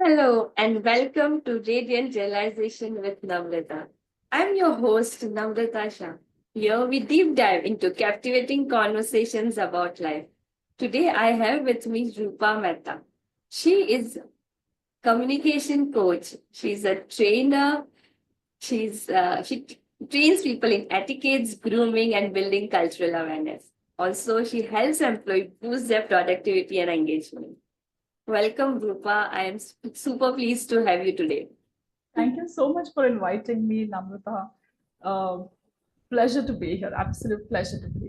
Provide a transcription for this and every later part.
Hello and welcome to Radiant Realization with Namrata. I'm your host, Namrata Shah. Here we deep dive into captivating conversations about life. Today I have with me Rupa Mehta. She is communication coach. She's a trainer. She trains people in etiquettes, grooming, and building cultural awareness. Also, she helps employees boost their productivity and engagement. Welcome, Rupa. I am super pleased to have you today. Thank you so much for inviting me, Namrata. Uh, Pleasure to be here. Absolute pleasure to be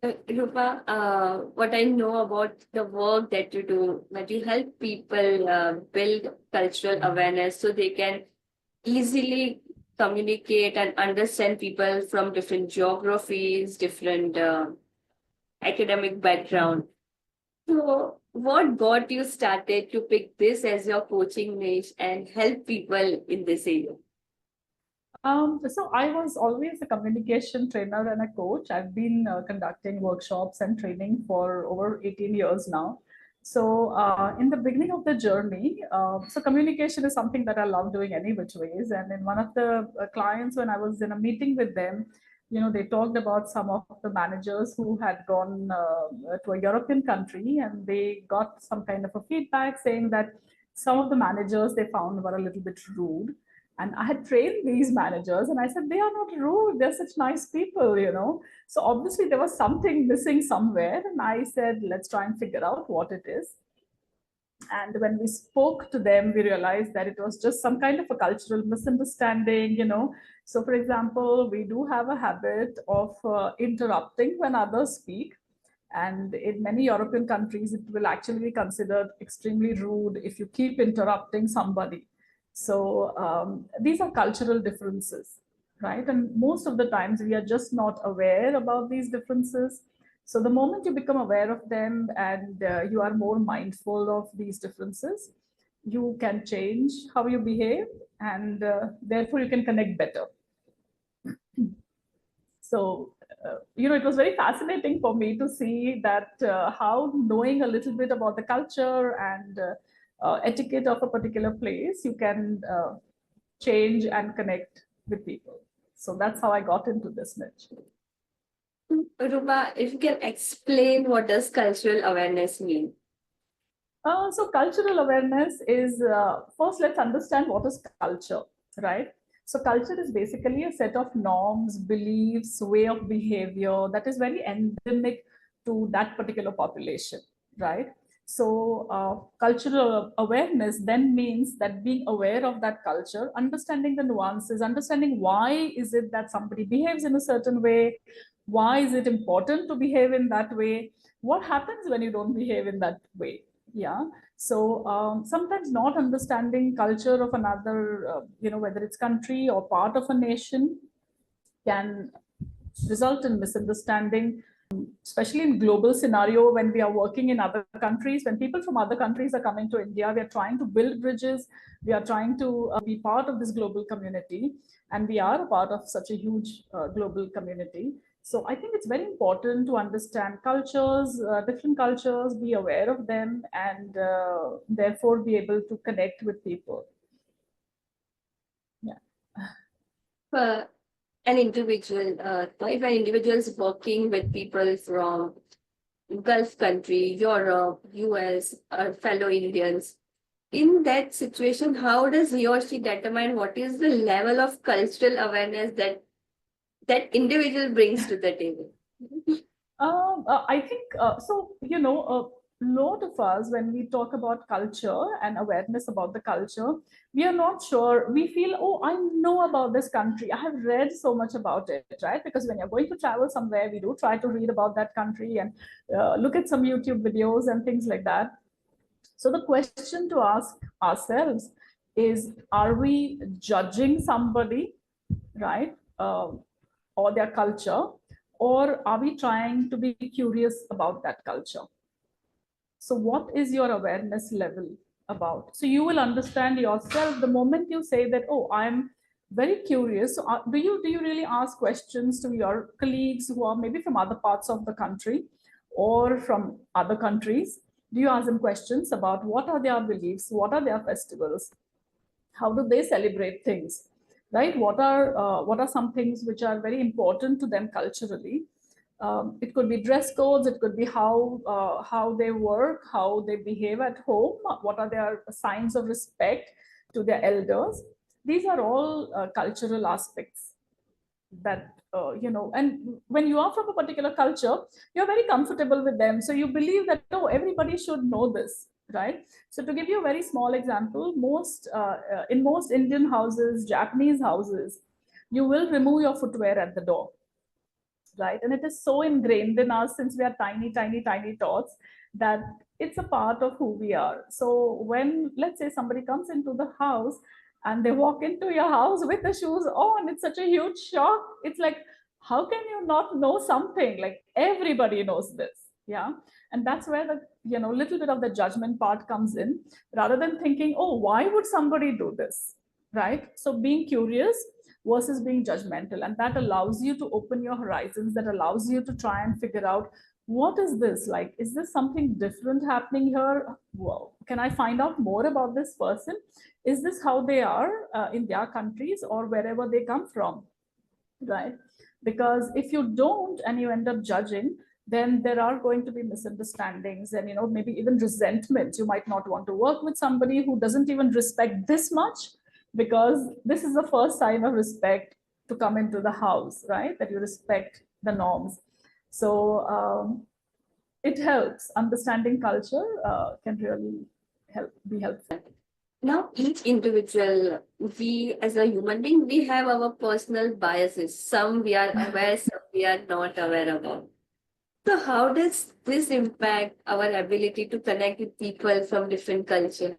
here. Rupa, what I know about the work that you do, that you help people build cultural awareness so they can easily communicate and understand people from different geographies, different academic background. So, what got you started to pick this as your coaching niche and help people in this area? So I was always a communication trainer and a coach. I've been conducting workshops and training for over 18 years now. So in the beginning of the journey, so communication is something that I love doing any which ways. And in one of the clients, when I was in a meeting with them, they talked about some of the managers who had gone to a European country, and they got some kind of a feedback saying that some of the managers they found were a little bit rude. And I had trained these managers, and I said, they are not rude. They're such nice people. So obviously there was something missing somewhere. And I said, let's try and figure out what it is. And when we spoke to them, we realized that it was just some kind of a cultural misunderstanding. So, for example, we do have a habit of interrupting when others speak. And in many European countries, it will actually be considered extremely rude if you keep interrupting somebody. So these are cultural differences, right? And most of the times we are just not aware about these differences. So the moment you become aware of them and you are more mindful of these differences, you can change how you behave, and therefore you can connect better. So, it was very fascinating for me to see that how knowing a little bit about the culture and etiquette of a particular place, you can change and connect with people. So that's how I got into this niche. Rupa, if you can explain what does cultural awareness mean? So cultural awareness is first, let's understand what is culture, right? So culture is basically a set of norms, beliefs, way of behavior that is very endemic to that particular population, right? So cultural awareness then means that being aware of that culture, understanding the nuances, understanding why is it that somebody behaves in a certain way, why is it important to behave in that way, what happens when you don't behave in that way. Yeah. So sometimes not understanding culture of another, whether it's country or part of a nation, can result in misunderstanding, especially in global scenario when we are working in other countries. When people from other countries are coming to India, we are trying to build bridges, we are trying to be part of this global community, and we are a part of such a huge global community. So I think it's very important to understand cultures, different cultures, be aware of them, and therefore be able to connect with people. Yeah. Uh, an individual, if an individual is working with people from Gulf country, Europe, US, or fellow Indians, in that situation, how does he or she determine what is the level of cultural awareness that that individual brings to the table? I think so. A lot of us, when we talk about culture and awareness about the culture, we are not sure. We feel, oh, I know about this country. I have read so much about it, right? Because when you're going to travel somewhere, we do try to read about that country and look at some YouTube videos and things like that. So the question to ask ourselves is, are we judging somebody, right? Or their culture, or are we trying to be curious about that culture? So what is your awareness level about? So you will understand yourself the moment you say that, oh, I'm very curious. So do you really ask questions to your colleagues who are maybe from other parts of the country or from other countries? Do you ask them questions about what are their beliefs, what are their festivals, how do they celebrate things, right? What are some things which are very important to them culturally? It could be dress codes, it could be how they work, how they behave at home, what are their signs of respect to their elders. These are all cultural aspects that and when you are from a particular culture, you're very comfortable with them, so you believe that, oh, everybody should know this, right? So to give you a very small example, in most Indian houses, Japanese houses, you will remove your footwear at the door, right? And it is so ingrained in us since we are tiny, tiny, tiny tots that it's a part of who we are. So when, let's say, somebody comes into the house and they walk into your house with the shoes on, it's such a huge shock. It's like, how can you not know something? Like, everybody knows this. Yeah. And that's where the little bit of the judgment part comes in, rather than thinking, oh, why would somebody do this, right? So being curious versus being judgmental, and that allows you to open your horizons, that allows you to try and figure out, what is this like, is this something different happening here? Well, can I find out more about this person? Is this how they are in their countries or wherever they come from, right? Because if you don't and you end up judging, then there are going to be misunderstandings and maybe even resentment. You might not want to work with somebody who doesn't even respect this much, because this is the first sign of respect to come into the house, right? That you respect the norms. So it helps. Understanding culture can really be helpful. Now, each individual, we as a human being, we have our personal biases. Some we are aware, some we are not aware about. So, how does this impact our ability to connect with people from different cultures?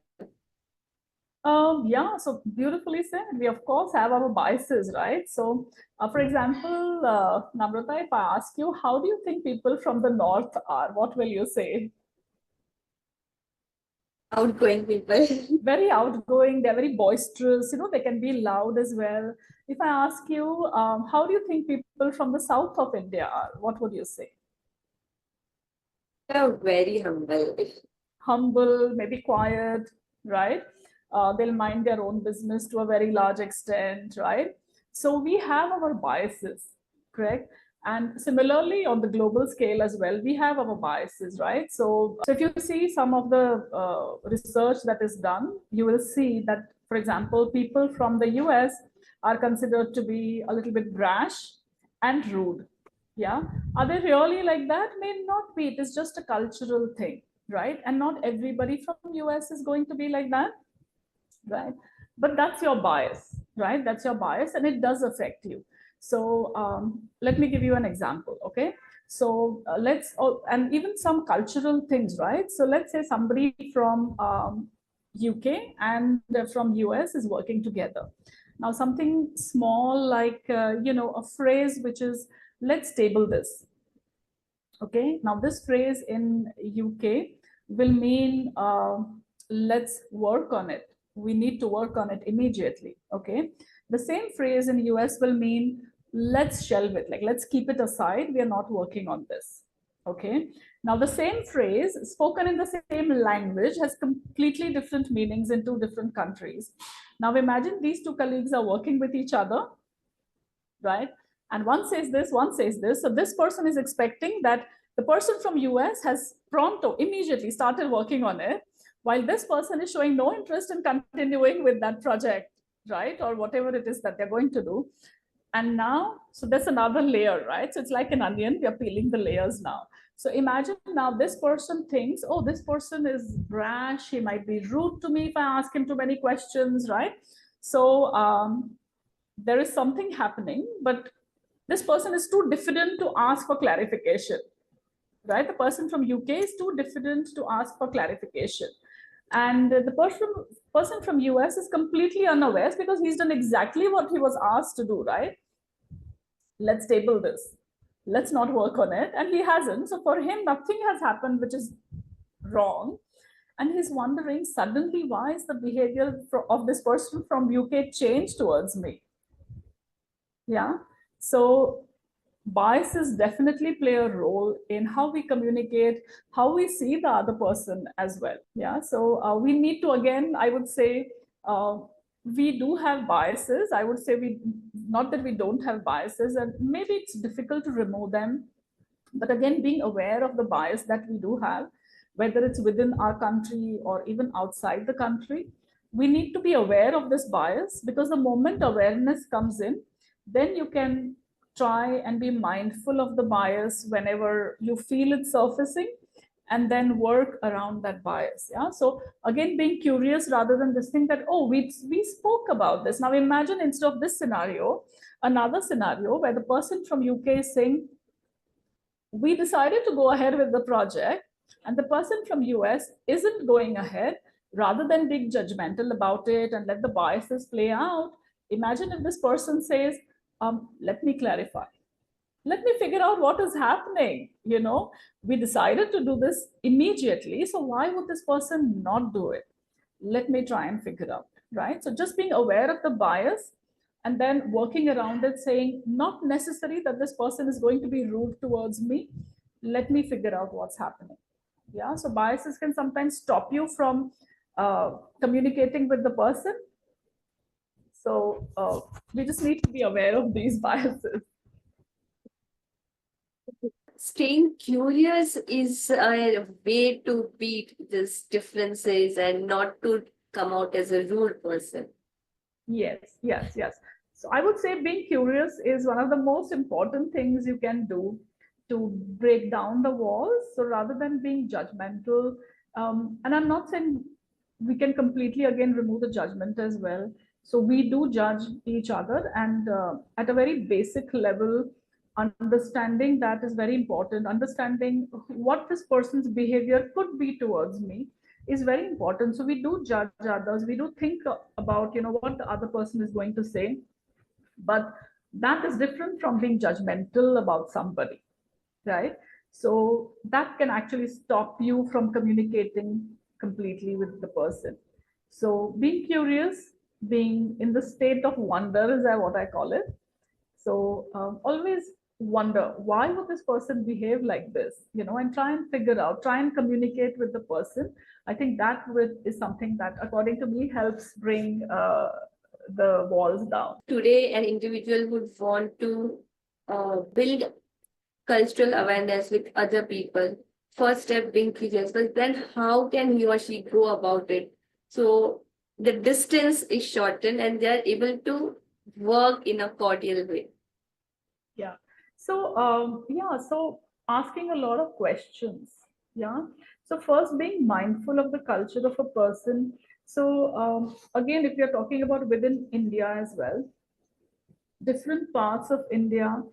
Yeah, so beautifully said. We of course have our biases, right? So, for example, Namrata, if I ask you, how do you think people from the north are? What will you say? Outgoing people. Very outgoing. They're very boisterous. They can be loud as well. If I ask you, how do you think people from the south of India are? What would you say? They are very humble. Humble, maybe quiet, right? They'll mind their own business to a very large extent, right? So we have our biases, correct? And similarly, on the global scale as well, we have our biases, right? So if you see some of the research that is done, you will see that, for example, people from the US are considered to be a little bit brash and rude. Yeah. Are they really like that? May not be. It is just a cultural thing, right? And not everybody from US is going to be like that, right? But that's your bias, right? That's your bias, and it does affect you. So let me give you an example, okay? So and even some cultural things, right? So let's say somebody from UK and from US is working together. Now, something small like, a phrase which is, let's table this. Okay, now this phrase in UK will mean, let's work on it. We need to work on it immediately. Okay, the same phrase in US will mean, let's shelve it, like let's keep it aside. We are not working on this. Okay, now the same phrase spoken in the same language has completely different meanings in two different countries. Now imagine these two colleagues are working with each other, right? And one says this, one says this. So this person is expecting that the person from US has pronto, immediately started working on it, while this person is showing no interest in continuing with that project, right? Or whatever it is that they're going to do. And now, so there's another layer, right? So it's like an onion, we are peeling the layers now. So imagine now this person thinks, oh, this person is brash, he might be rude to me if I ask him too many questions, right? So there is something happening, but this person is too diffident to ask for clarification, right? The person from UK is too diffident to ask for clarification. And the person from US is completely unaware because he's done exactly what he was asked to do, right? Let's table this. Let's not work on it. And he hasn't. So for him, nothing has happened which is wrong. And he's wondering suddenly, why is the behavior of this person from UK changed towards me? Yeah. So biases definitely play a role in how we communicate, how we see the other person as well. Yeah, so we need to, again, I would say, uh, we do have biases. I would say we, not that we don't have biases, and maybe it's difficult to remove them. But again, being aware of the bias that we do have, whether it's within our country or even outside the country, we need to be aware of this bias, because the moment awareness comes in, then you can try and be mindful of the bias whenever you feel it surfacing, and then work around that bias. Yeah, so again, being curious rather than this thing that, oh, we spoke about this. Now imagine, instead of this scenario, another scenario where the person from UK is saying, we decided to go ahead with the project, and the person from US isn't going ahead. Rather than being judgmental about it and let the biases play out, imagine if this person says, let me clarify, let me figure out what is happening. We decided to do this immediately, so why would this person not do it? Let me try and figure out. Right, so just being aware of the bias and then working around it, saying, not necessary that this person is going to be rude towards me, let me figure out what's happening. Yeah, so biases can sometimes stop you from communicating with the person. So we just need to be aware of these biases. Staying curious is a way to beat these differences and not to come out as a rude person. Yes, yes, yes. So I would say being curious is one of the most important things you can do to break down the walls. So rather than being judgmental, and I'm not saying we can completely again remove the judgment as well. So we do judge each other, and at a very basic level, understanding that is very important. Understanding what this person's behavior could be towards me is very important. So we do judge others, we do think about what the other person is going to say, but that is different from being judgmental about somebody, right? So that can actually stop you from communicating completely with the person. So being curious, being in the state of wonder is what I call it. So always wonder, why would this person behave like this, and try and figure out, try and communicate with the person. I think that is something that, according to me, helps bring the walls down. Today, an individual would want to build cultural awareness with other people. First step being curious, but then how can he or she go about it? So the distance is shortened and they are able to work in a cordial way. Yeah. So yeah, so asking a lot of questions. Yeah. So first, being mindful of the culture of a person. So again, if you're talking about within India as well, different parts of India,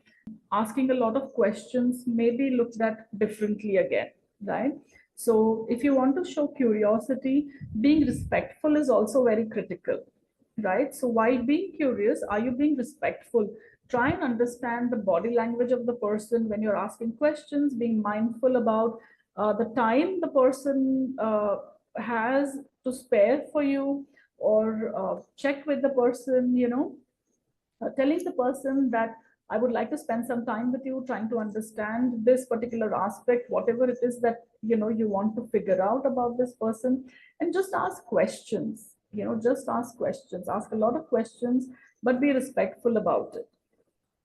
asking a lot of questions may be looked at differently again, right? So if you want to show curiosity, being respectful is also very critical, right? So while being curious, are you being respectful? Try and understand the body language of the person when you're asking questions, being mindful about the time the person has to spare for you, or check with the person, telling the person that I would like to spend some time with you, trying to understand this particular aspect, whatever it is that you want to figure out about this person, and just ask questions. Just ask questions, ask a lot of questions, but be respectful about it,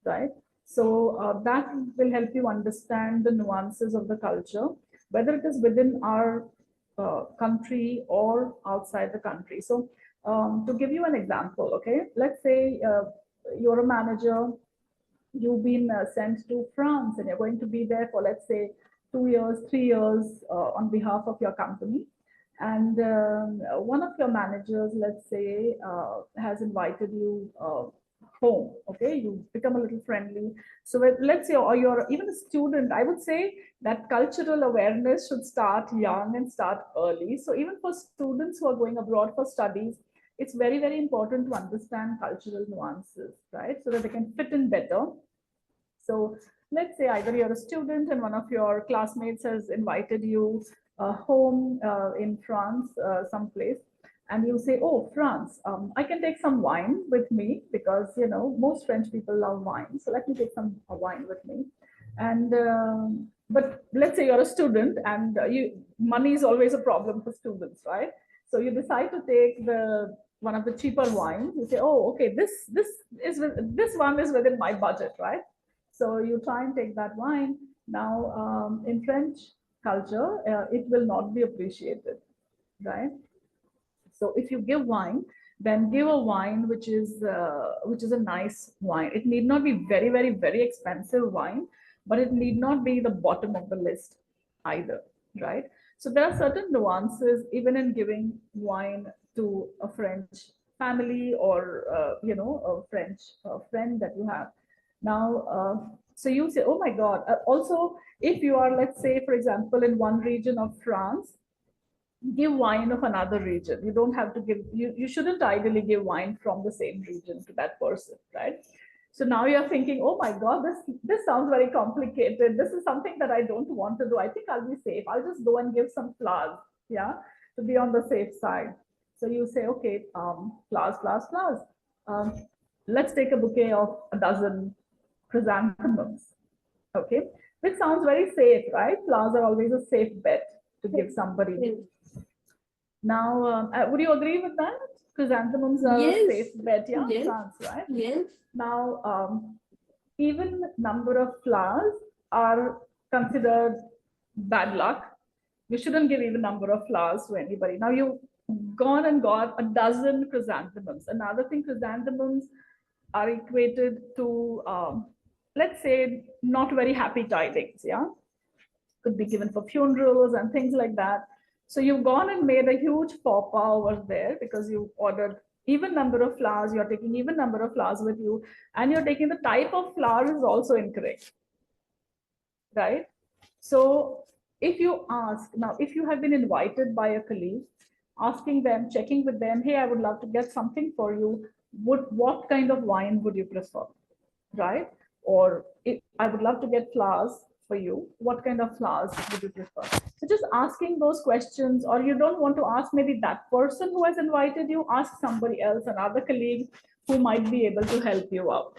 right? So that will help you understand the nuances of the culture, whether it is within our country or outside the country. So to give you an example, okay, let's say you're a manager, you've been sent to France and you're going to be there for, let's say, 2 years, 3 years on behalf of your company. And one of your managers, let's say, has invited you home. Okay, you become a little friendly. So let's say, or you're even a student, I would say that cultural awareness should start young and start early. So even for students who are going abroad for studies, it's very, very important to understand cultural nuances, right? So that they can fit in better. So let's say either you're a student and one of your classmates has invited you home in France, someplace. and you say, oh, France, I can take some wine with me because, most French people love wine. So let me take some wine with me. And, but let's say you're a student and money is always a problem for students, right? So you decide to take one of the cheaper wines. You say, oh, okay, this one is within my budget, right? So you try and take that wine. Now, in French culture, it will not be appreciated, right? So if you give wine, then give a wine which is a nice wine. It need not be very, very, very expensive wine, but it need not be the bottom of the list either, right? So there are certain nuances even in giving wine to a French family or a French friend that you have. Now, so you say, oh my God. Also, if you are, let's say, for example, in one region of France, give wine of another region. You don't have to give, you shouldn't ideally give wine from the same region to that person, right? So now you're thinking, oh my God, this sounds very complicated. This is something that I don't want to do. I think I'll be safe. I'll just go and give some flowers, yeah, to be on the safe side. So you say, okay, flowers, flowers, flowers. Um, let's take a bouquet of a dozen chrysanthemums, okay, which sounds very safe, right? Flowers are always a safe bet to give somebody. Now, would you agree with that? Chrysanthemums are a safe bet, yeah, Yes. France, right? Yes. Now, even number of flowers are considered bad luck. You shouldn't give even number of flowers to anybody. Now you've gone and got a dozen chrysanthemums. Another thing, chrysanthemums are equated to, let's say, not very happy tidings, yeah? Could be given for funerals and things like that. So you've gone and made a huge faux pas over there because you ordered even number of flowers, you're taking even number of flowers with you, and you're taking the type of flower is also incorrect, right? So if you ask, now if you have been invited by a colleague, asking them, checking with them, hey, I would love to get something for you, what kind of wine would you prefer, right? Or if I would love to get flowers for you, what kind of flowers would you prefer? So just asking those questions, or you don't want to ask maybe that person who has invited you, ask somebody else, another colleague who might be able to help you out.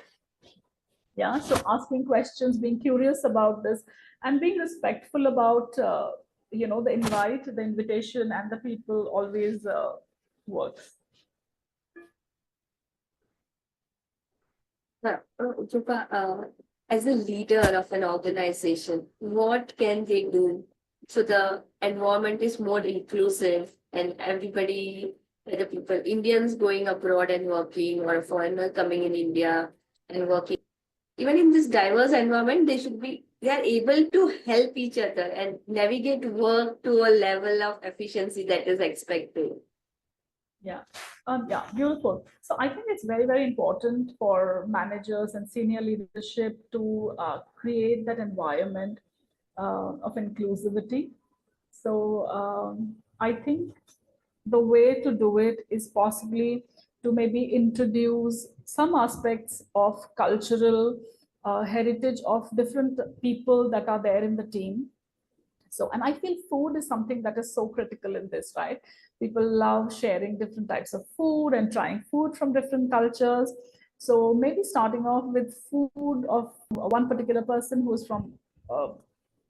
Yeah, so asking questions, being curious about this, and being respectful about the invite, the invitation, and the people always works. Rupa, as a leader of an organization, what can they do so the environment is more inclusive and everybody, whether people, Indians going abroad and working or a foreigner coming in India and working, even in this diverse environment, they are able to help each other and navigate work to a level of efficiency that is expected. Yeah, beautiful. So I think it's very, very important for managers and senior leadership to create that environment of inclusivity. So I think the way to do it is possibly to maybe introduce some aspects of cultural heritage of different people that are there in the team. So, and I feel food is something that is so critical in this, right? People love sharing different types of food and trying food from different cultures. So maybe starting off with food of one particular person who's from a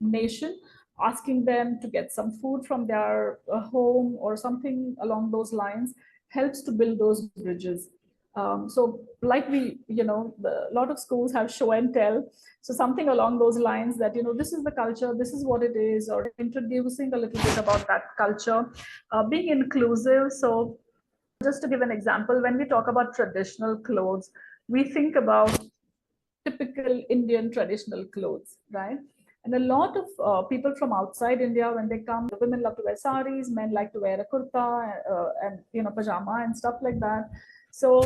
nation, asking them to get some food from their home or something along those lines helps to build those bridges. So like a lot of schools have show and tell. So something along those lines that, this is the culture, this is what it is, or introducing a little bit about that culture, being inclusive. So just to give an example, when we talk about traditional clothes, we think about typical Indian traditional clothes, right? And a lot of people from outside India, when they come, the women love to wear saris, men like to wear a kurta and pajama and stuff like that. So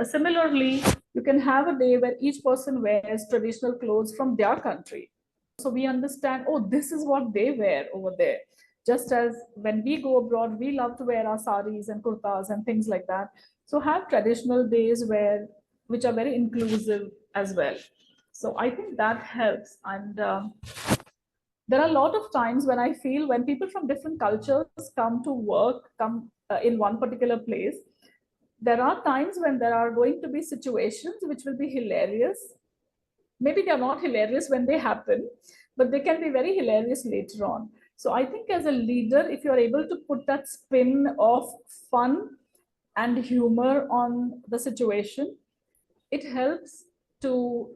similarly, you can have a day where each person wears traditional clothes from their country. So we understand, oh, this is what they wear over there. Just as when we go abroad, we love to wear our saris and kurtas and things like that. So have traditional days which are very inclusive as well. So I think that helps. And there are a lot of times when I feel when people from different cultures come to work, come in one particular place, there are times when there are going to be situations which will be hilarious. Maybe they're not hilarious when they happen, but they can be very hilarious later on. So I think as a leader, if you're able to put that spin of fun and humor on the situation, it helps to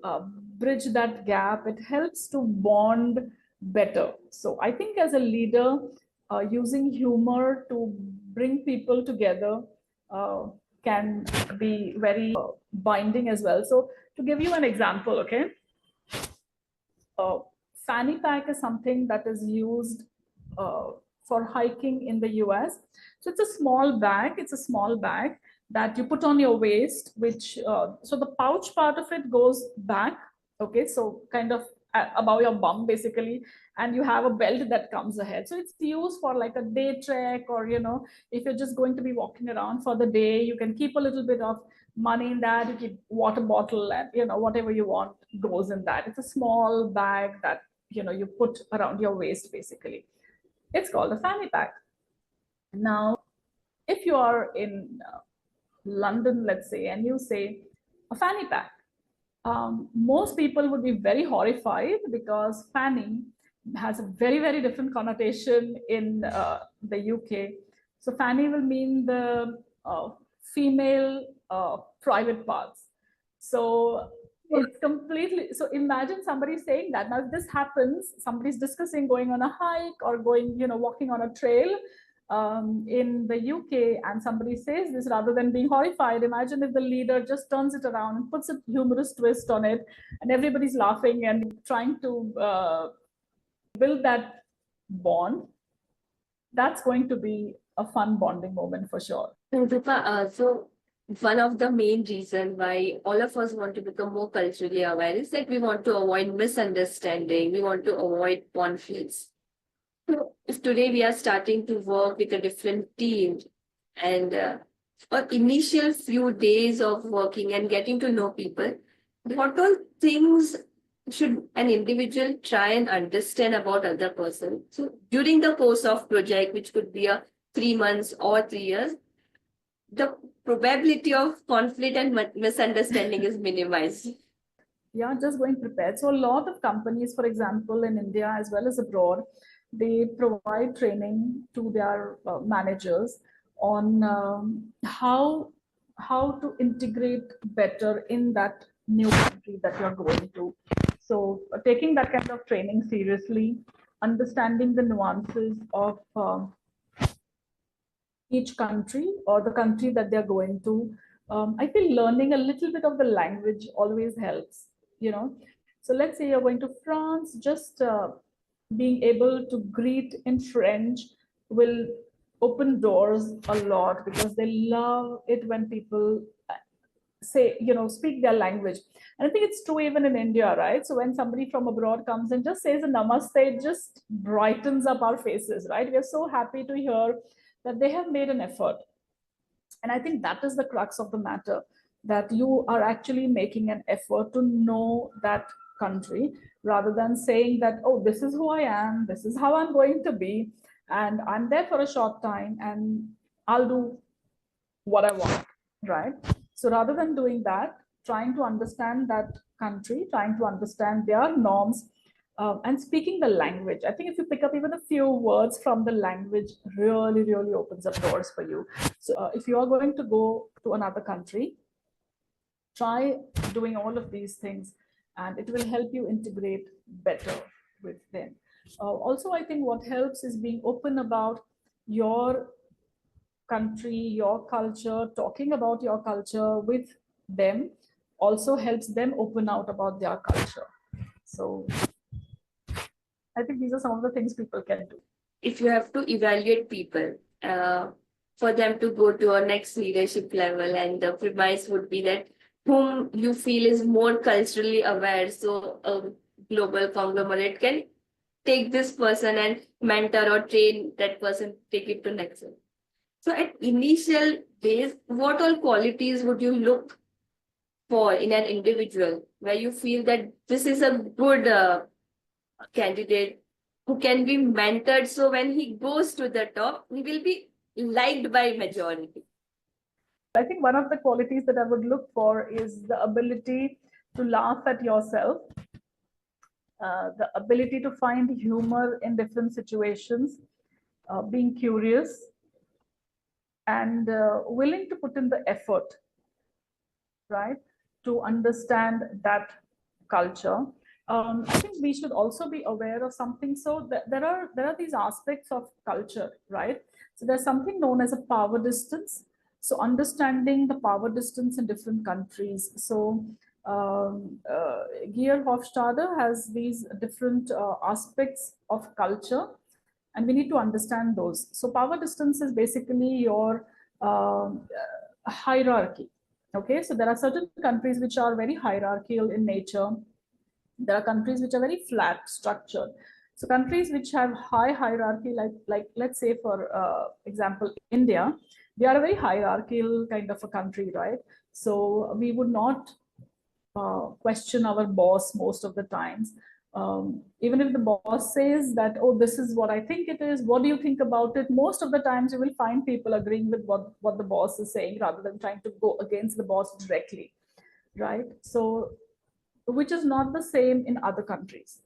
bridge that gap. It helps to bond better. So I think as a leader, using humor to bring people together uh, can be very binding as well. So to give you an example, okay, uh, fanny pack is something that is used uh, for hiking in the US. So it's a small bag. It's a small bag that you put on your waist, which so the pouch part of it goes back. Okay, so kind of above your bum basically, and you have a belt that comes ahead. So it's used for like a day trek, or if you're just going to be walking around for the day, you can keep a little bit of money in that. You keep water bottle, and whatever you want goes in that. It's a small bag that you put around your waist basically. It's called a fanny pack. Now, if you are in London, let's say, and you say a fanny pack, most people would be very horrified, because fanny has a very, very different connotation in the UK. So fanny will mean the female private parts. So it's completely, so imagine somebody saying that. Now, if this happens, somebody's discussing going on a hike or going, walking on a trail in the UK, and somebody says this, rather than being horrified, imagine if the leader just turns it around and puts a humorous twist on it, and everybody's laughing and trying to build that bond. That's going to be a fun bonding moment for sure. So, so one of the main reasons why all of us want to become more culturally aware is that we want to avoid misunderstanding, we want to avoid conflicts. So if today we are starting to work with a different team, and for initial few days of working and getting to know people, what all things should an individual try and understand about other person? So during the course of project, which could be a 3 months or 3 years, the probability of conflict and misunderstanding is minimized. Yeah, just going prepared. So a lot of companies, for example, in India as well as abroad, they provide training to their managers on how to integrate better in that new country that you're going to. So taking that kind of training seriously, understanding the nuances of each country or the country that they're going to. I feel learning a little bit of the language always helps. So let's say you're going to France, just being able to greet in French will open doors a lot, because they love it when people say, speak their language. And I think it's true even in India, right? So when somebody from abroad comes and just says a namaste, it just brightens up our faces, right? We're so happy to hear that they have made an effort. And I think that is the crux of the matter, that you are actually making an effort to know that country, rather than saying that, oh, this is who I am, this is how I'm going to be, and I'm there for a short time and I'll do what I want, right? So rather than doing that, trying to understand that country, trying to understand their norms, and speaking the language. I think if you pick up even a few words from the language, really, really opens up doors for you. So if you are going to go to another country, try doing all of these things, and it will help you integrate better with them. Also, I think what helps is being open about your country, your culture. Talking about your culture with them also helps them open out about their culture. So I think these are some of the things people can do. If you have to evaluate people for them to go to a next leadership level, and the premise would be that whom you feel is more culturally aware, so a global conglomerate can take this person and mentor or train that person, take it to next level. So at initial days, what all qualities would you look for in an individual where you feel that this is a good candidate who can be mentored, so when he goes to the top, he will be liked by majority? I think one of the qualities that I would look for is the ability to laugh at yourself, the ability to find humor in different situations, being curious, and willing to put in the effort, right, to understand that culture. I think we should also be aware of something. So there are these aspects of culture, right? So there's something known as a power distance. So understanding the power distance in different countries. So Geir Hofstadter has these different aspects of culture, and we need to understand those. So power distance is basically your hierarchy. Okay, so there are certain countries which are very hierarchical in nature. There are countries which are very flat structured. So countries which have high hierarchy, like let's say for example India, they are a very hierarchical kind of a country, right? So we would not question our boss most of the times. Even if the boss says that, oh, this is what I think it is, what do you think about it? Most of the times you will find people agreeing with what the boss is saying rather than trying to go against the boss directly, right? So, which is not the same in other countries,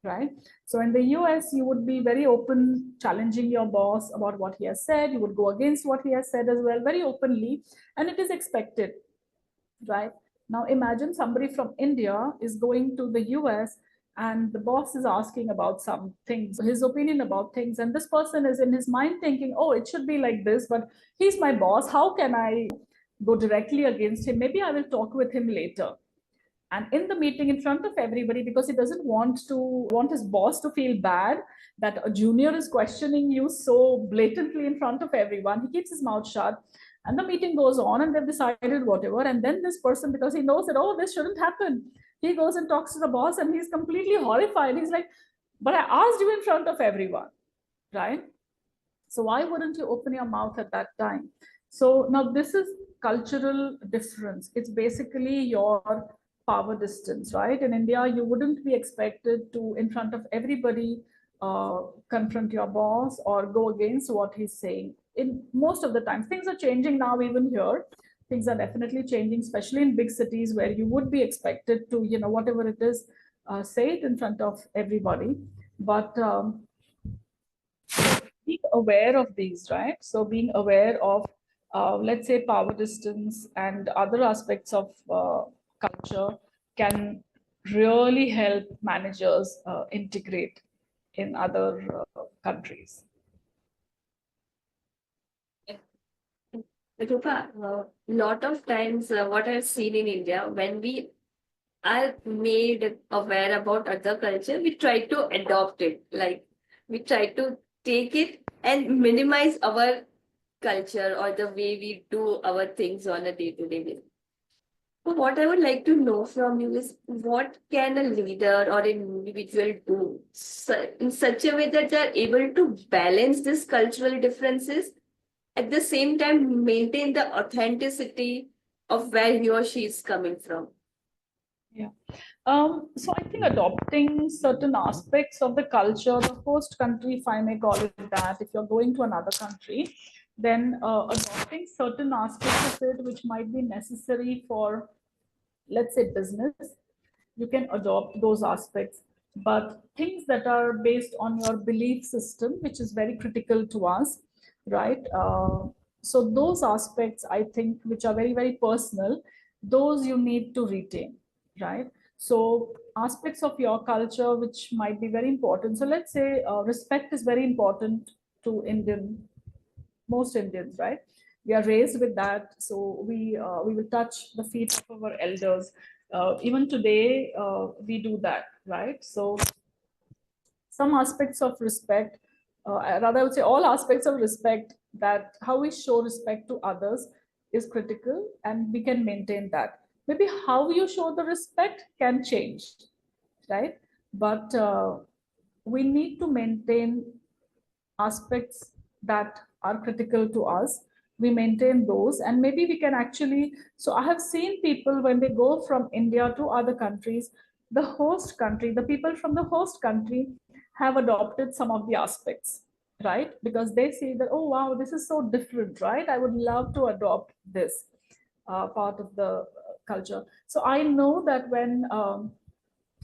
right? So in the US, you would be very open, challenging your boss about what he has said. You would go against what he has said as well, very openly, and it is expected, right? Now imagine somebody from India is going to the US and the boss is asking about some things, his opinion about things, and this person is in his mind thinking, oh, it should be like this, but he's my boss. How can I go directly against him? Maybe I will talk with him later. And in the meeting in front of everybody, because he doesn't want his boss to feel bad that a junior is questioning you so blatantly in front of everyone, he keeps his mouth shut, and the meeting goes on and they've decided whatever. And then this person, because he knows that, oh, this shouldn't happen, he goes and talks to the boss and he's completely horrified. He's like, but I asked you in front of everyone, right? So why wouldn't you open your mouth at that time? So now this is cultural difference. It's basically your power distance, right? In India, you wouldn't be expected to, in front of everybody, confront your boss or go against what he's saying. In most of the time, things are changing now, even here. Things are definitely changing, especially in big cities where you would be expected to, whatever it is, say it in front of everybody. But being aware of these, right? So being aware of, let's say, power distance and other aspects of culture can really help managers integrate in other countries. Rupa, a lot of times what I've seen in India, when we are made aware about other culture, we try to adopt it. Like we try to take it and minimize our culture or the way we do our things on a day-to-day basis. So what I would like to know from you is what can a leader or an individual do in such a way that they are able to balance these cultural differences at the same time maintain the authenticity of where he or she is coming from? Yeah. So I think adopting certain aspects of the culture, the host country, if I may call it that, if you're going to another country, then adopting certain aspects of it which might be necessary for, let's say, business, you can adopt those aspects. But things that are based on your belief system, which is very critical to us, right? So those aspects, I think, which are very, very personal, those you need to retain, right? So aspects of your culture which might be very important. So let's say respect is very important to most Indians, right? We are raised with that, so we will touch the feet of our elders. Even today, we do that, right? So some aspects of respect, rather I would say all aspects of respect, that how we show respect to others is critical, and we can maintain that. Maybe how you show the respect can change, right? But we need to maintain aspects that are critical to us. We maintain those, and maybe we can actually, so I have seen people when they go from India to other countries, the people from the host country have adopted some of the aspects, right? Because they see that, oh, wow, this is so different, right? I would love to adopt this part of the culture. So I know that when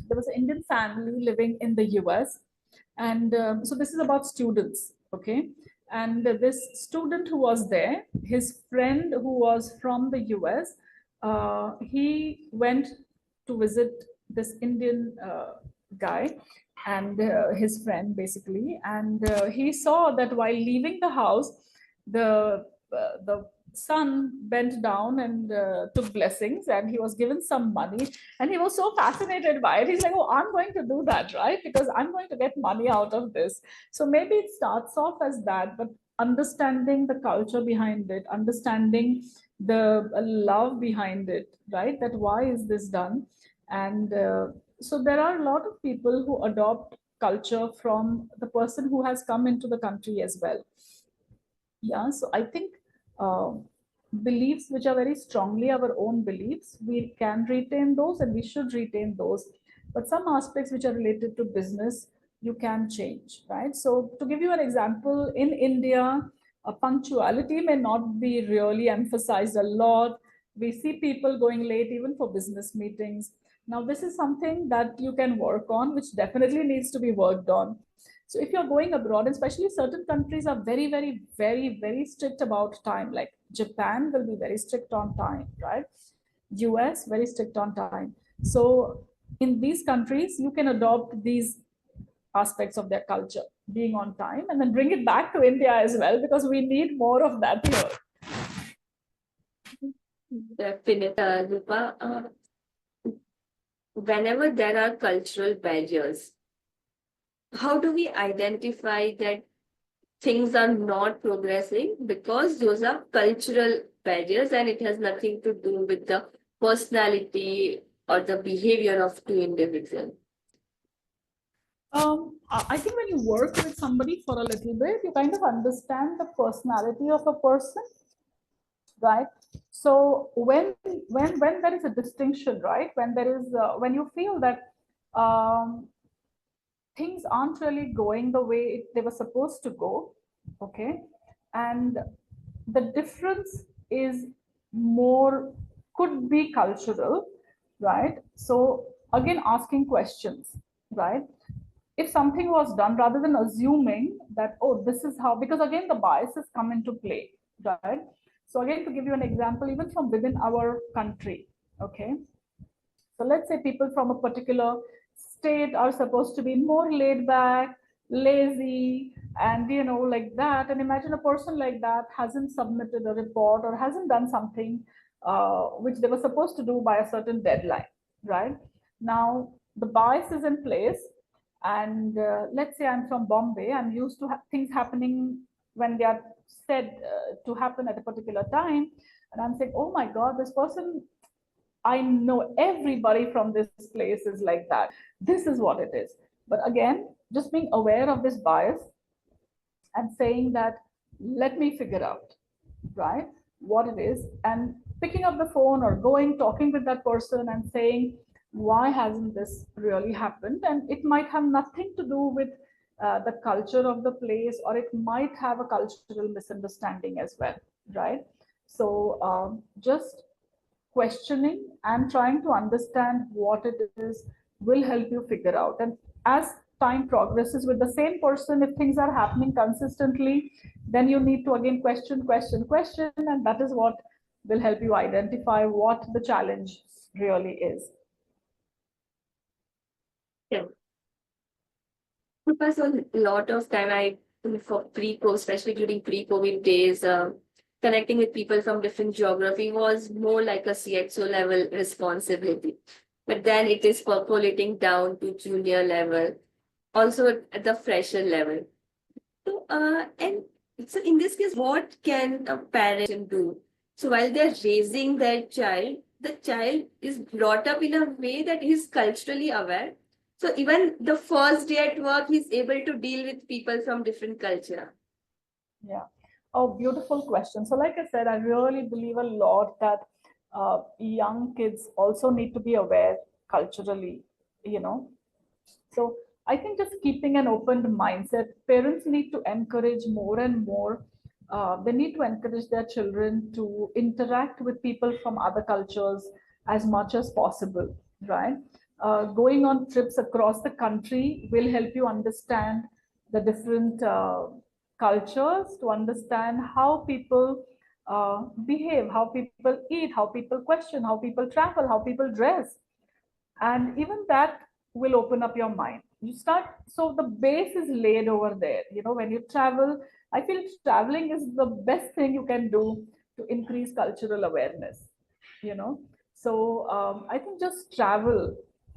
there was an Indian family living in the US, and so this is about students, okay? And this student who was there, his friend who was from the US, he went to visit this Indian guy and his friend basically, and he saw that while leaving the house, the son bent down and took blessings, and he was given some money, and he was so fascinated by it. He's like, oh, I'm going to do that, right? Because I'm going to get money out of this. So maybe it starts off as that, but understanding the culture behind it, understanding the love behind it, right? That why is this done? And so there are a lot of people who adopt culture from the person who has come into the country as well. Yeah, so I think uh, beliefs which are very strongly our own beliefs, we can retain those and we should retain those. But some aspects which are related to business, you can change, right? So to give you an example, in India, punctuality may not be really emphasized a lot. We see people going late even for business meetings. Now, this is something that you can work on, which definitely needs to be worked on. So if you're going abroad, especially certain countries are very, very, very, very strict about time. Like Japan will be very strict on time, right? US very strict on time. So in these countries, you can adopt these aspects of their culture, being on time, and then bring it back to India as well, because we need more of that here. Definitely, Rupa. Whenever there are cultural barriers, how do we identify that things are not progressing? Because those are cultural barriers and it has nothing to do with the personality or the behavior of two individuals. I think when you work with somebody for a little bit, you kind of understand the personality of a person, right? So when there is a distinction, right? When there is when you feel that um, things aren't really going the way they were supposed to go, okay, and the difference is more, could be cultural, right? So again, asking questions, right? If something was done, rather than assuming that, oh, this is how, because again the biases come into play, right? So again, to give you an example, even from within our country, okay, so let's say people from a particular state are supposed to be more laid back, lazy, and like that. And imagine a person like that hasn't submitted a report or hasn't done something which they were supposed to do by a certain deadline, right? Now the bias is in place, and let's say I'm from Bombay. I'm used to things happening when they are said to happen at a particular time, and I'm saying, oh my God, this person, I know everybody from this place is like that. This is what it is. But again, just being aware of this bias and saying that, let me figure out, right, what it is, and picking up the phone or going, talking with that person and saying, why hasn't this really happened? And it might have nothing to do with the culture of the place, or it might have a cultural misunderstanding as well, right? So just questioning and trying to understand what it is will help you figure out. And as time progresses with the same person, if things are happening consistently, then you need to again question, and that is what will help you identify what the challenge really is. Yeah. Because a lot of time for pre-COVID, especially during pre-COVID days, connecting with people from different geography was more like a CXO level responsibility. But then it is percolating down to junior level, also at the fresher level. So, and so in this case, what can a parent do? So while they're raising their child, the child is brought up in a way that is culturally aware. So even the first day at work, he's able to deal with people from different culture. Yeah. Oh, beautiful question. So, like I said, I really believe a lot that young kids also need to be aware culturally, you know. So, I think just keeping an open mindset, parents need to encourage more and more. They need to encourage their children to interact with people from other cultures as much as possible, right? Going on trips across the country will help you understand the different cultures, to understand how people behave, how people eat, how people question, how people travel, how people dress. And even that will open up your mind. You start, so the base is laid over there. When you travel, I feel traveling is the best thing you can do to increase cultural awareness. you know so I think just travel,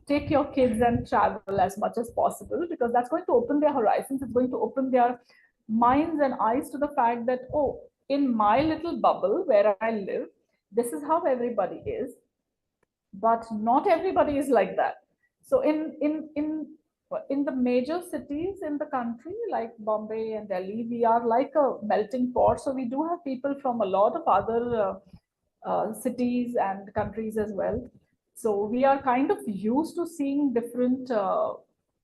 take your kids and travel as much as possible, because that's going to open their horizons. It's going to open their minds and eyes to the fact that, oh, in my little bubble where I live, this is how everybody is, but not everybody is like that. So in the major cities in the country like Bombay and Delhi, we are like a melting pot. So we do have people from a lot of other cities and countries as well. So we are kind of used to seeing different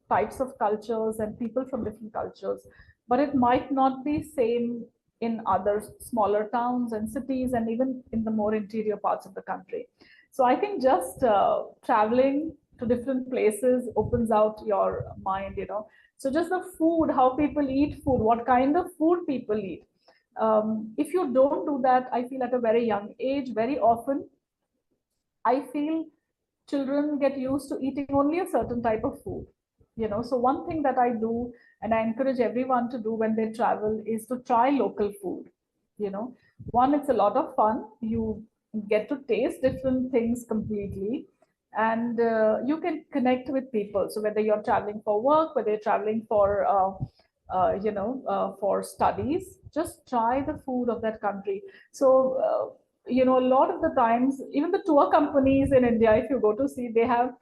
types of cultures and people from different cultures, but it might not be same in other smaller towns and cities, and even in the more interior parts of the country. So I think just traveling to different places opens out your mind. So just the food, how people eat food, what kind of food people eat. If you don't do that, I feel at a very young age, very often, I feel children get used to eating only a certain type of food. So one thing that I do, and I encourage everyone to do when they travel, is to try local food. You know, one, it's a lot of fun. You get to taste different things completely, and you can connect with people. So whether you're traveling for work, whether you're traveling for studies, just try the food of that country. So a lot of the times, even the tour companies in India, if you go to see, they have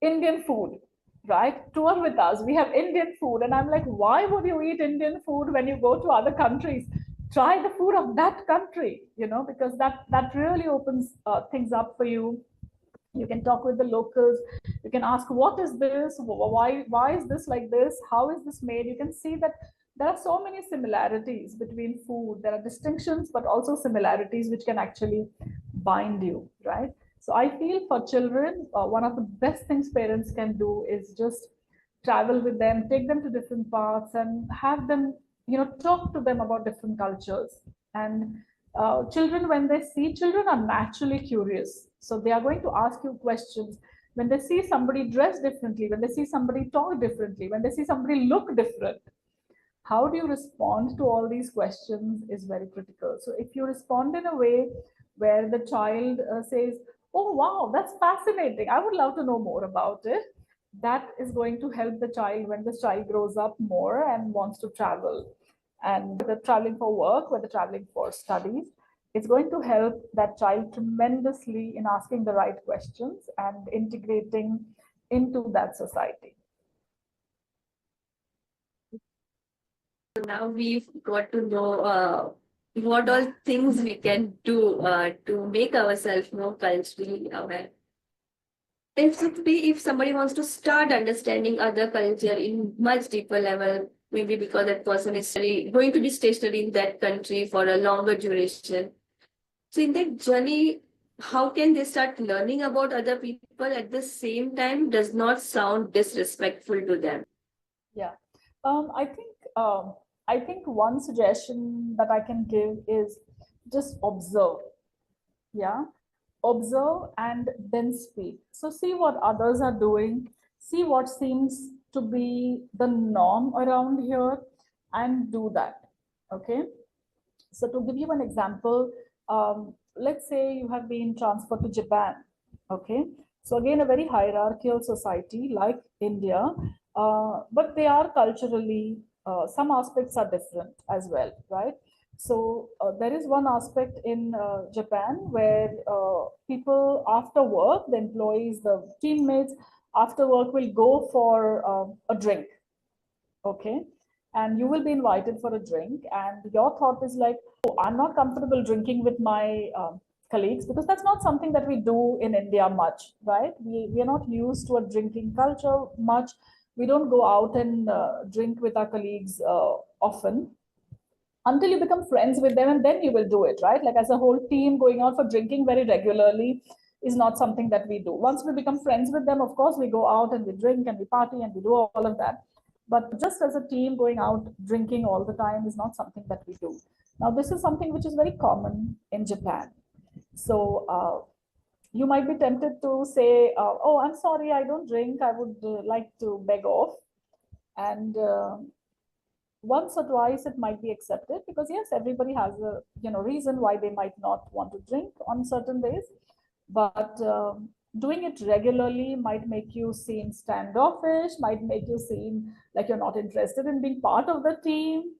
Indian food, right? Tour with us. We have Indian food. And I'm like, why would you eat Indian food when you go to other countries? Try the food of that country, because that really opens things up for you. You can talk with the locals. You can ask, what is this? Why is this like this? How is this made? You can see that there are so many similarities between food. There are distinctions, but also similarities which can actually bind you, right? So I feel for children, one of the best things parents can do is just travel with them, take them to different parts, and have them, talk to them about different cultures. And children, when they see, children are naturally curious. So they are going to ask you questions. When they see somebody dress differently, when they see somebody talk differently, when they see somebody look different, how do you respond to all these questions is very critical. So if you respond in a way where the child says, oh, wow, that's fascinating, I would love to know more about it, that is going to help the child when the child grows up more and wants to travel. And whether traveling for work, whether traveling for studies, it's going to help that child tremendously in asking the right questions and integrating into that society. Now we've got to know what all things we can do to make ourselves more culturally aware. If somebody wants to start understanding other culture in much deeper level, maybe because that person is going to be stationary in that country for a longer duration. So in that journey, how can they start learning about other people at the same time does not sound disrespectful to them? Yeah. Um, I think um, I think one suggestion that I can give is just observe. Yeah. Observe and then speak. So see what others are doing, see what seems to be the norm around here, and do that. Okay. So to give you an example, let's say you have been transferred to Japan. Okay. So again, a very hierarchical society like India, but they are culturally, some aspects are different as well, right? So there is one aspect in Japan where people after work, the employees, the teammates after work will go for a drink. Okay. And you will be invited for a drink, and your thought is like, oh, I'm not comfortable drinking with my colleagues, because that's not something that we do in India much, right? We are not used to a drinking culture much. We don't go out and drink with our colleagues often until you become friends with them, and then you will do it, right? Like as a whole team, going out for drinking very regularly is not something that we do. Once we become friends with them, of course, we go out and we drink and we party and we do all of that. But just as a team, going out drinking all the time is not something that we do. Now, this is something which is very common in Japan. So, you might be tempted to say, "Oh, I'm sorry, I don't drink. I would like to beg off." And once or twice it might be accepted, because yes, everybody has a reason why they might not want to drink on certain days. But doing it regularly might make you seem standoffish, might make you seem like you're not interested in being part of the team,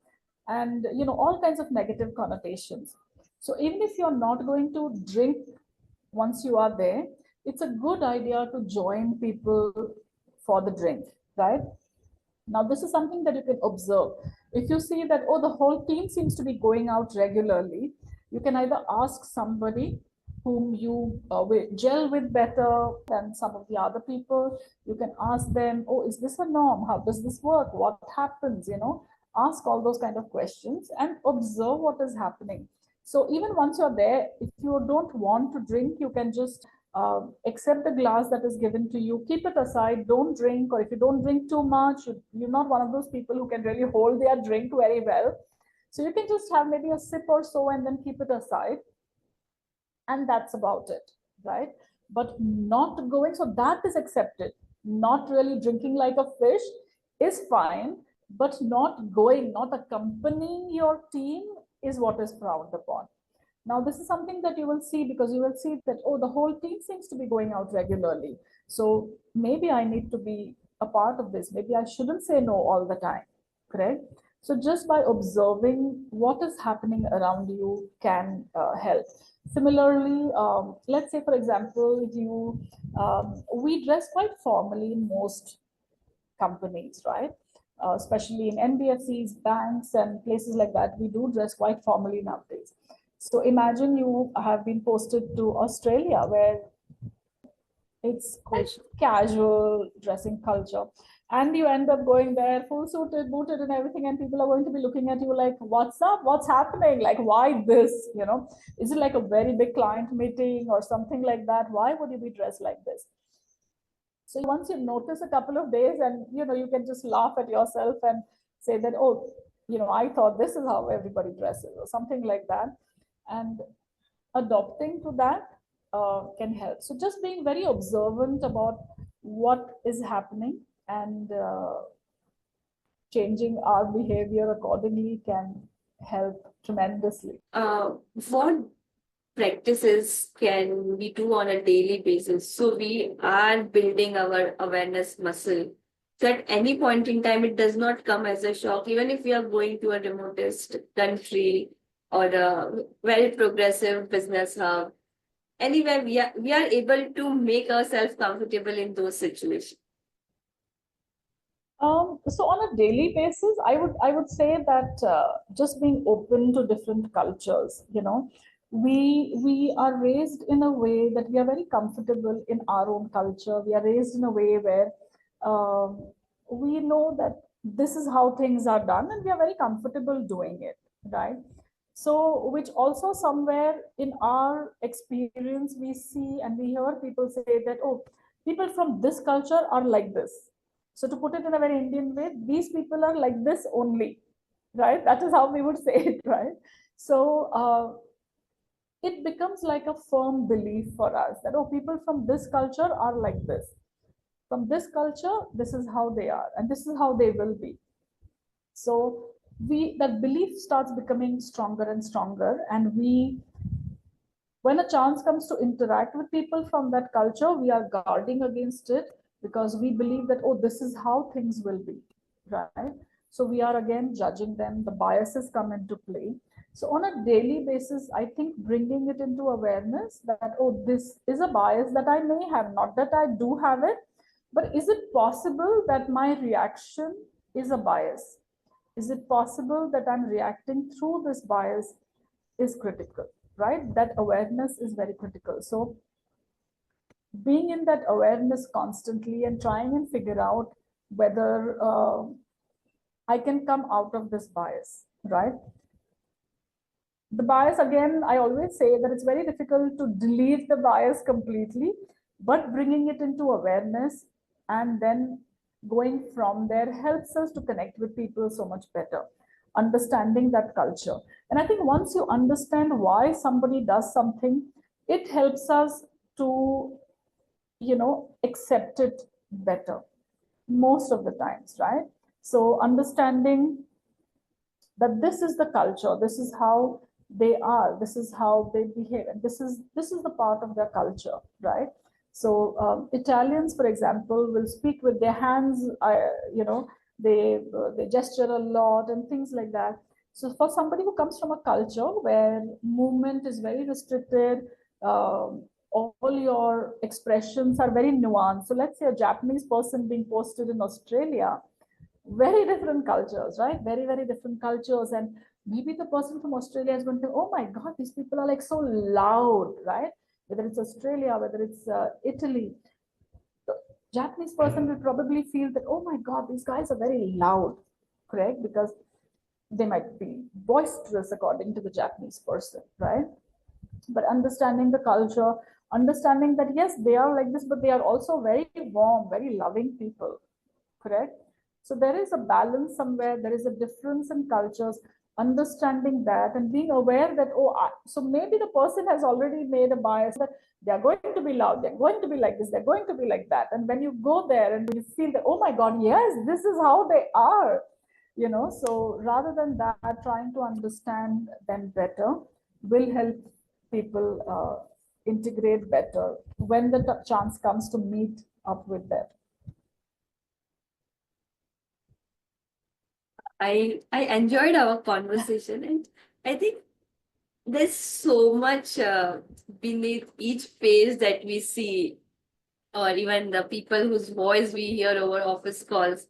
and all kinds of negative connotations. So even if you're not going to drink once you are there, it's a good idea to join people for the drink, right? Now, this is something that you can observe. If you see that, oh, the whole team seems to be going out regularly, you can either ask somebody whom you gel with better than some of the other people. You can ask them, oh, is this a norm? How does this work? What happens? Ask all those kind of questions and observe what is happening. So even once you're there, if you don't want to drink, you can just accept the glass that is given to you, keep it aside, don't drink. Or if you don't drink too much, you're not one of those people who can really hold their drink very well, so you can just have maybe a sip or so and then keep it aside, and that's about it, right? But not going, so that is accepted. Not really drinking like a fish is fine, but not going, not accompanying your team is what is frowned upon. Now, this is something that you will see, because you will see that, oh, the whole team seems to be going out regularly. So maybe I need to be a part of this. Maybe I shouldn't say no all the time, correct? So just by observing what is happening around you can help. Similarly, let's say, for example, we dress quite formally in most companies, right? Especially in NBFCs, banks, and places like that, we do dress quite formally nowadays. So imagine you have been posted to Australia, where it's quite casual dressing culture, and you end up going there full suited, booted, and everything, and people are going to be looking at you like, "What's up? What's happening? Like, why this? Is it like a very big client meeting or something like that? Why would you be dressed like this?" So once you notice a couple of days, and you can just laugh at yourself and say that, oh, I thought this is how everybody dresses, or something like that. And adopting to that can help. So just being very observant about what is happening, and changing our behavior accordingly can help tremendously. What practices can we do on a daily basis so we are building our awareness muscle? So at any point in time, it does not come as a shock, even if we are going to a remotest country or a very progressive business hub. Anywhere we are able to make ourselves comfortable in those situations. So on a daily basis, I would say that just being open to different cultures. We are raised in a way that we are very comfortable in our own culture. We are raised in a way where um, we know that this is how things are done, and we are very comfortable doing it, right? So, which also somewhere in our experience we see and we hear people say that, oh, people from this culture are like this. So to put it in a very Indian way, these people are like this only, right? That is how we would say it, right? So it becomes like a firm belief for us that, oh, people from this culture are like this. From this culture, this is how they are, and this is how they will be. So that belief starts becoming stronger and stronger, and when a chance comes to interact with people from that culture, we are guarding against it, because we believe that, oh, this is how things will be, right? So we are again judging them, the biases come into play. So on a daily basis, I think bringing it into awareness that, oh, this is a bias that I may have, not that I do have it, but is it possible that my reaction is a bias? Is it possible that I'm reacting through this bias is critical, right? That awareness is very critical. So being in that awareness constantly and trying and figure out whether I can come out of this bias, right? The bias, again, I always say that it's very difficult to delete the bias completely, but bringing it into awareness and then going from there helps us to connect with people so much better, understanding that culture. And I think once you understand why somebody does something, it helps us to, accept it better most of the times, right? So understanding that this is the culture, this is how they are, this is how they behave, and this is the part of their culture, right? So Italians, for example, will speak with their hands, they gesture a lot and things like that. So for somebody who comes from a culture where movement is very restricted, all your expressions are very nuanced. So let's say a Japanese person being posted in Australia, very different cultures, right? Very, very different cultures. And maybe the person from Australia is going to think, oh my God, these people are like so loud, right? Whether it's Australia, whether it's Italy, the Japanese person will probably feel that, oh my God, these guys are very loud, correct? Because they might be boisterous according to the Japanese person, right? But understanding the culture, understanding that yes, they are like this, but they are also very warm, very loving people, correct? So there is a balance somewhere, there is a difference in cultures, understanding that and being aware that, so maybe the person has already made a bias that they're going to be loud, they're going to be like this, they're going to be like that. And when you go there and you feel that, oh my God, yes, this is how they are, so rather than that, trying to understand them better will help people integrate better when the chance comes to meet up with them. I enjoyed our conversation, and I think there's so much beneath each face that we see, or even the people whose voice we hear over office calls,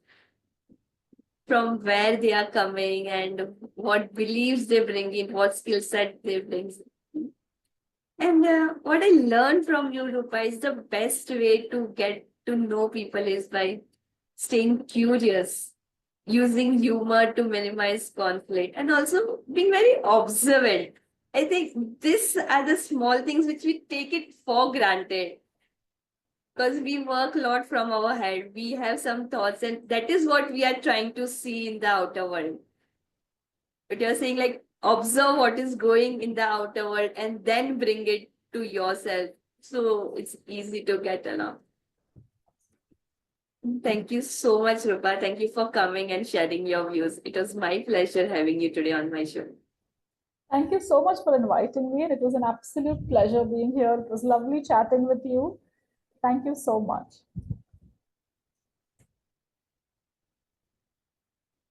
from where they are coming and what beliefs they bring in, what skill set they bring. And what I learned from you, Rupa, is the best way to get to know people is by staying curious, using humor to minimize conflict, and also being very observant. I think these are the small things which we take it for granted because we work a lot from our head. We have some thoughts, and that is what we are trying to see in the outer world. But you're saying, like, observe what is going in the outer world and then bring it to yourself. So it's easy to get along. Thank you so much, Rupa. Thank you for coming and sharing your views. It was my pleasure having you today on my show. Thank you so much for inviting me. It was an absolute pleasure being here. It was lovely chatting with you. Thank you so much.